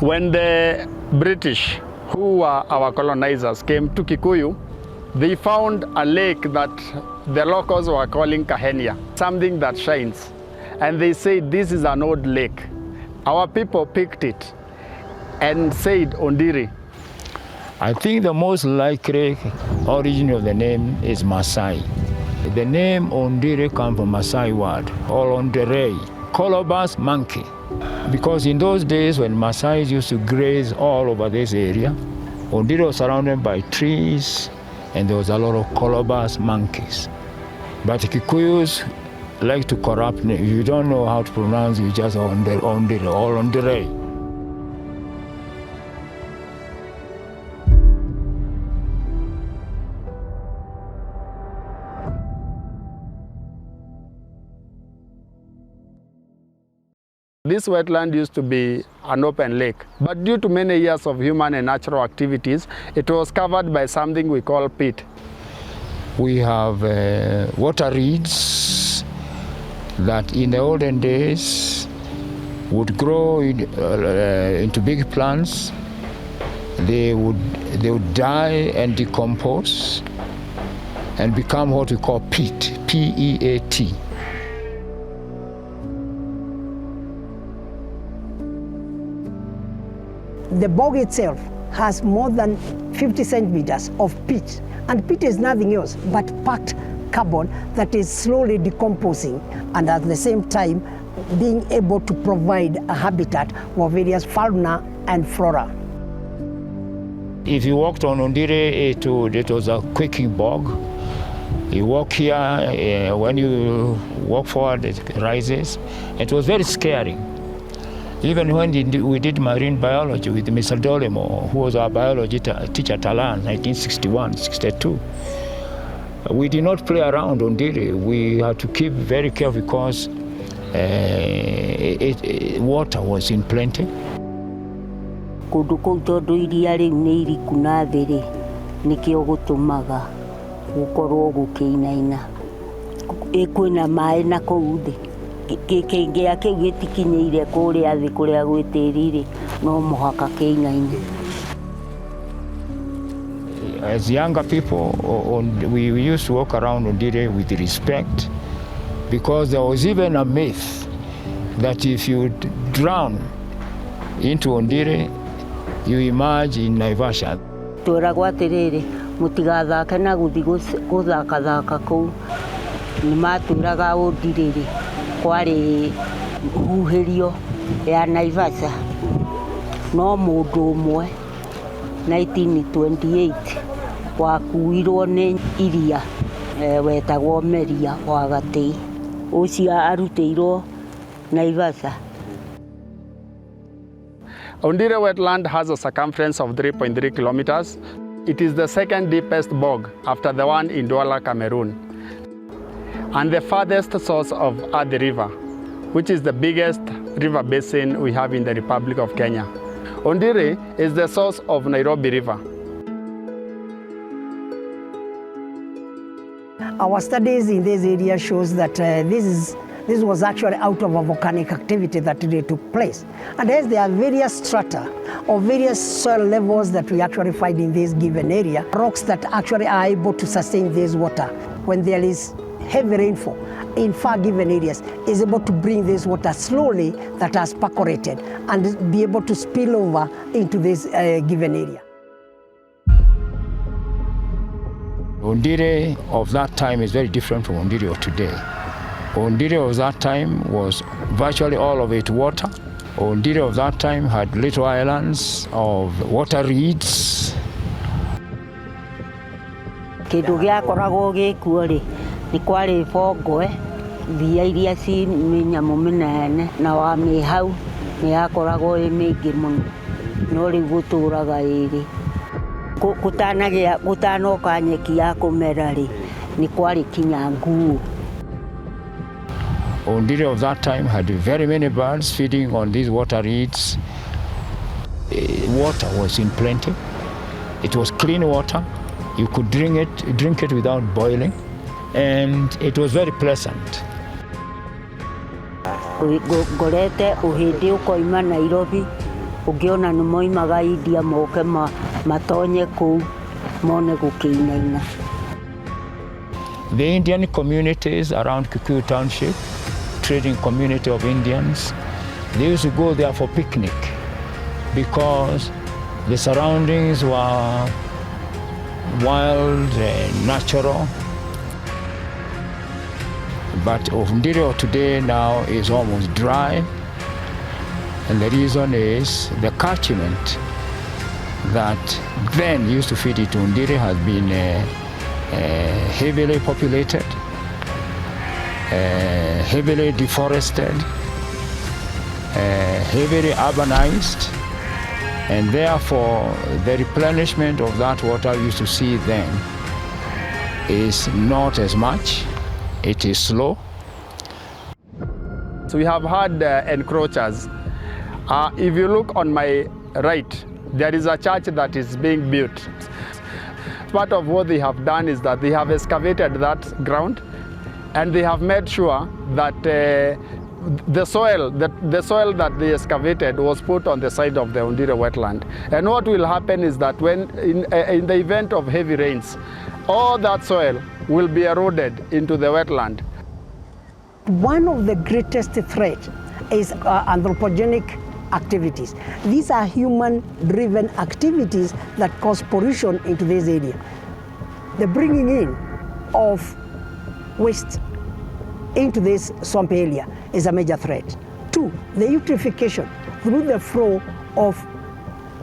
When the British, who were our colonizers, came to Kikuyu, they found a lake that the locals were calling Kahenia, something that shines. And they said, this is an old lake. Our people picked it and said Ondiri. I think the most likely origin of the name is Maasai. The name Ondiri comes from Maasai word, or Ondiri, colobus monkey. Because in those days when Maasai used to graze all over this area, Ondiri was surrounded by trees and there was a lot of colobus monkeys. But Kikuyus like to corrupt names. If you don't know how to pronounce it, you just Ondiri or Ondiri. This wetland used to be an open lake, but due to many years of human and natural activities, it was covered by something we call peat. We have water reeds that in the olden days would grow into big plants. They would die and decompose and become what we call peat, P-E-A-T. The bog itself has more than 50 centimeters of peat, and peat is nothing else but packed carbon that is slowly decomposing and at the same time being able to provide a habitat for various fauna and flora. If you walked on Ondiri, it was a quaking bog. You walk here, when you walk forward, it rises. It was very scary. Even when we did marine biology with Mr. Dolemo, who was our biology teacher at Talan, 1961, 62, we did not play around on Ondiri. We had to keep very careful because water was in plenty. Kundu kou tondu iria riu ni iriku na thiri nikio gutumaga gukorwo gukiinaina kwina mai na kou thi gikingea kiu gitikinyeire kuria thi kuria gwitirire no muhaka kiinaine. As younger people, we used to walk around Ondiri with respect, because there was even a myth that if you drown into Ondiri, you emerge in Naivasha. Twiragwo atiriri mutigathake na guthi guthakathaka kou ni matwiraga Ondiri kwari huhirio ya Naivasha, no mundu umwe 1928 wakuirwo ni iria wetagwo Meria wa Gati, ucio arutiirwo Naivasha. Ondiri Wetland has a circumference of 3.3 kilometers. It is the second deepest bog after the one in Douala, Cameroon, and the farthest source of Ondiri River, which is the biggest river basin we have in the Republic of Kenya. Ondiri is the source of Nairobi River. Our studies in this area shows that this was actually out of a volcanic activity that really took place. And hence there are various strata or various soil levels that we actually find in this given area, rocks that actually are able to sustain this water. When there is heavy rainfall in far given areas, is able to bring this water slowly that has percolated and be able to spill over into this given area. Ondiri of that time is very different from Ondiri of today. Ondiri of that time was virtually all of it water. Ondiri of that time had little islands of water reeds. Kindu giakoragwo gikuo ri ni kwari bongo thia iria ci minyamu minene na wa mi hau ni yakoragwo i mingi muno no riu guturaga iri gutanoka nyeki ya kumera ri ni kwari kinya nguo. Ondiri of that time had very many birds feeding on these water reeds. Water was in plenty. It was clean water. You could drink it without boiling, and it was very pleasant. Ngorete uhindi ukoima Nairobi Ũngĩona nĩ moimaga India moke matonye kũu mone gũkĩinaina. The Indian communities around Kikuyu Township, trading community of Indians, they used to go there for picnic because the surroundings were wild and natural. But Ondiri today now is almost dry, and the reason is the catchment that then used to feed it to Ondiri has been heavily populated, heavily deforested, heavily urbanized, and therefore the replenishment of that water you used to see then is not as much. It is slow. So we have had encroachers. If you look on my right, there is a church that is being built. Part of what they have done is that they have excavated that ground, and they have made sure that the soil that they excavated was put on the side of the Ondiri Wetland. And what will happen is that when in the event of heavy rains, all that soil will be eroded into the wetland. One of the greatest threats is anthropogenic activities. These are human-driven activities that cause pollution into this area. The bringing in of waste into this swamp area is a major threat. Two, the eutrophication through the flow of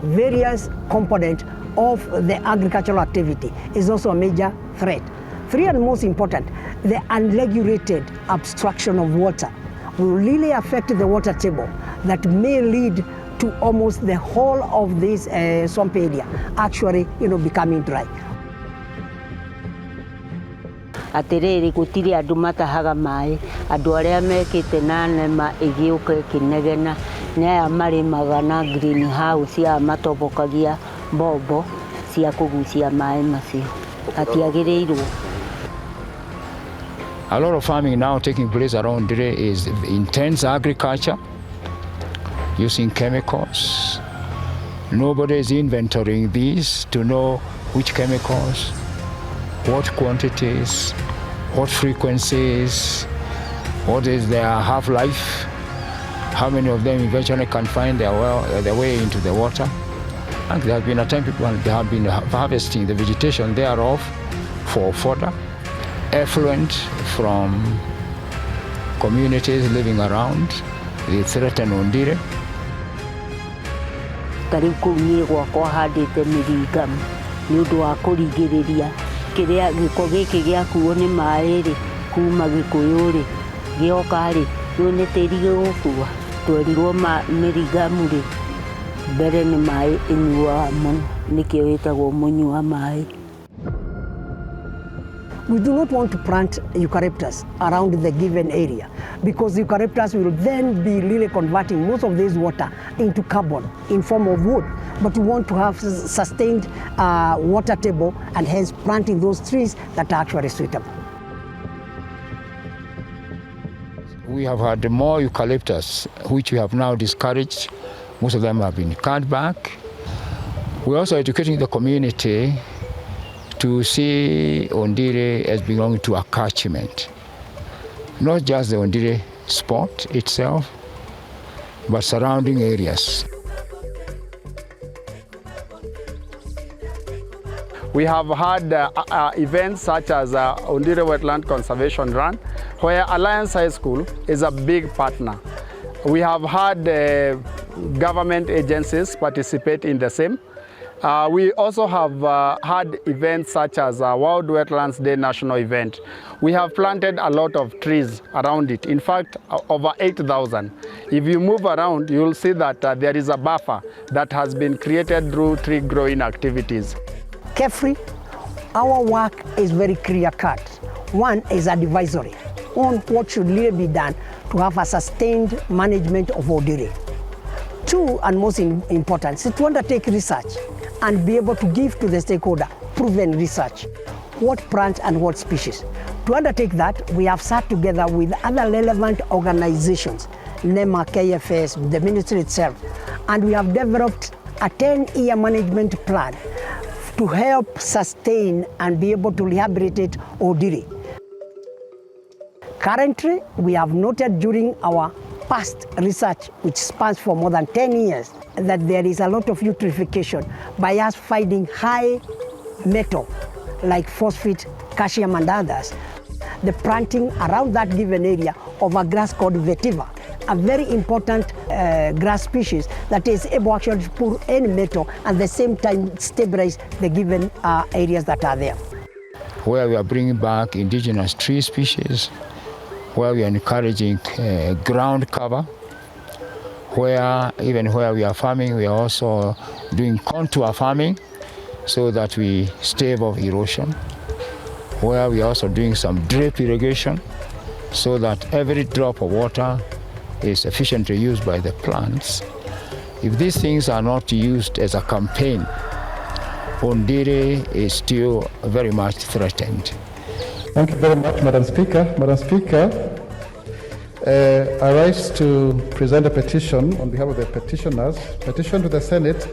various components of the agricultural activity is also a major threat. Three, and most important, the unregulated abstraction of water will really affect the water table that may lead to almost the whole of this swamp area actually becoming dry. Atĩrĩrĩ gũtirĩ andũ matahaga maĩ, andũ arĩa mekĩte na nema ĩgĩũka ĩkĩnegena nĩ aya marĩmaga na greenhouse ya matobokagia mbombo cia kũgucia maĩ macio. Hatiagĩrĩirwo. A lot of farming now taking place around Ondiri is intense agriculture, using chemicals. Nobody is inventorying these to know which chemicals, what quantities, what frequencies, what is their half-life, how many of them eventually can find their way into the water. And there has been a time people have been harvesting the vegetation thereof for fodder, effluent from communities living around the threatened Ondiri. Tarĩu kũu niĩ gwakwa handĩte mĩringamu nĩ ũndũ wa kũrigĩrĩria kĩrĩa gĩko gĩkĩ gĩakuo nĩ maĩ-rĩ kuma Gĩkũyũ-rĩ gĩoka-rĩ rĩu nĩ tĩri gĩgũkua. Twerirwo mĩringamu-rĩ mbere nĩ maĩ ĩnyuaga mũno nĩkĩo ĩtagwo mũnyua maĩ. We do not want to plant eucalyptus around the given area because eucalyptus will then be really converting most of this water into carbon in form of wood. But we want to have sustained water table and hence planting those trees that are actually suitable. We have had more eucalyptus, which we have now discouraged. Most of them have been cut back. We're also educating the community to see Ondiri as belonging to a catchment. Not just the Ondiri spot itself, but surrounding areas. We have had events such as Ondiri Wetland Conservation Run, where Alliance High School is a big partner. We have had government agencies participate in the same. We also have had events such as World Wetlands Day national event. We have planted a lot of trees around it, in fact over 8,000. If you move around, you will see that there is a buffer that has been created through tree growing activities. Carefree, our work is very clear-cut. One is advisory on what should really be done to have a sustained management of Ondiri. Two, and most important, is to undertake research and be able to give to the stakeholder proven research, what plant and what species. To undertake that, we have sat together with other relevant organizations, NEMA, KFS, the ministry itself, And we have developed a 10-year management plan to help sustain and be able to rehabilitate Ondiri. Currently, we have noted during our past research, which spans for more than 10 years, that there is a lot of eutrophication by us finding high metal like phosphate, calcium and others. The planting around that given area of a grass called vetiver, a very important grass species that is able actually to pull any metal and at the same time stabilize the given areas that are there. Where we are bringing back indigenous tree species, where we are encouraging ground cover, where even where we are farming, we are also doing contour farming so that we stave off erosion, where we are also doing some drip irrigation so that every drop of water is efficiently used by the plants. If these things are not used as a campaign, Ondiri is still very much threatened. Thank you very much, Madam Speaker. Madam Speaker, I rise to present a petition on behalf of the petitioners, petition to the Senate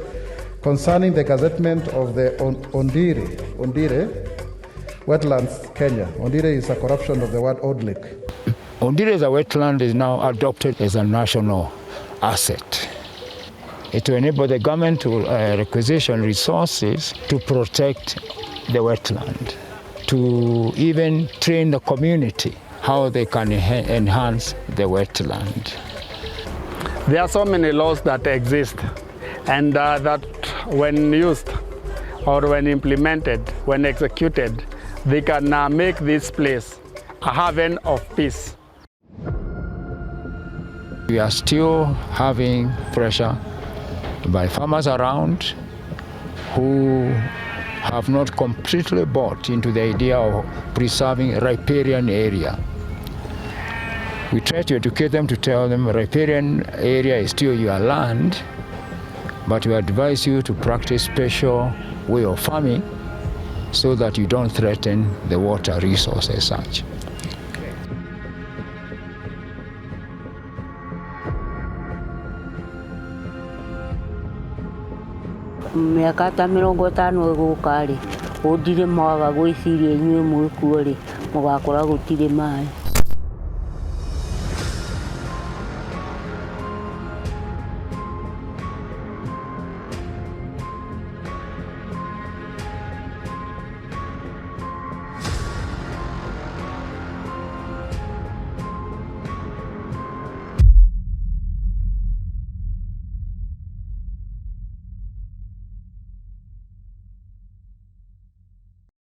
concerning the gazettement of the Ondiri Wetlands, Kenya. Ondiri is a corruption of the word Old Lake. Ondiri as a wetland is now adopted as a national asset. It will enable the government to requisition resources to protect the wetland, to even train the community how they can enhance the wetland. There are so many laws that exist and that when used or when implemented, when executed, they can make this place a haven of peace. We are still having pressure by farmers around who have not completely bought into the idea of preserving riparian area. We try to educate them to tell them riparian area is still your land, but we advise you to practice special way of farming so that you don't threaten the water resource as such. Miaka ta 50 ĩgũka rĩ, Ondiri mwaga gwĩciria inyuĩ mwĩkuo rĩ, mũgakora gũtirĩ maĩ.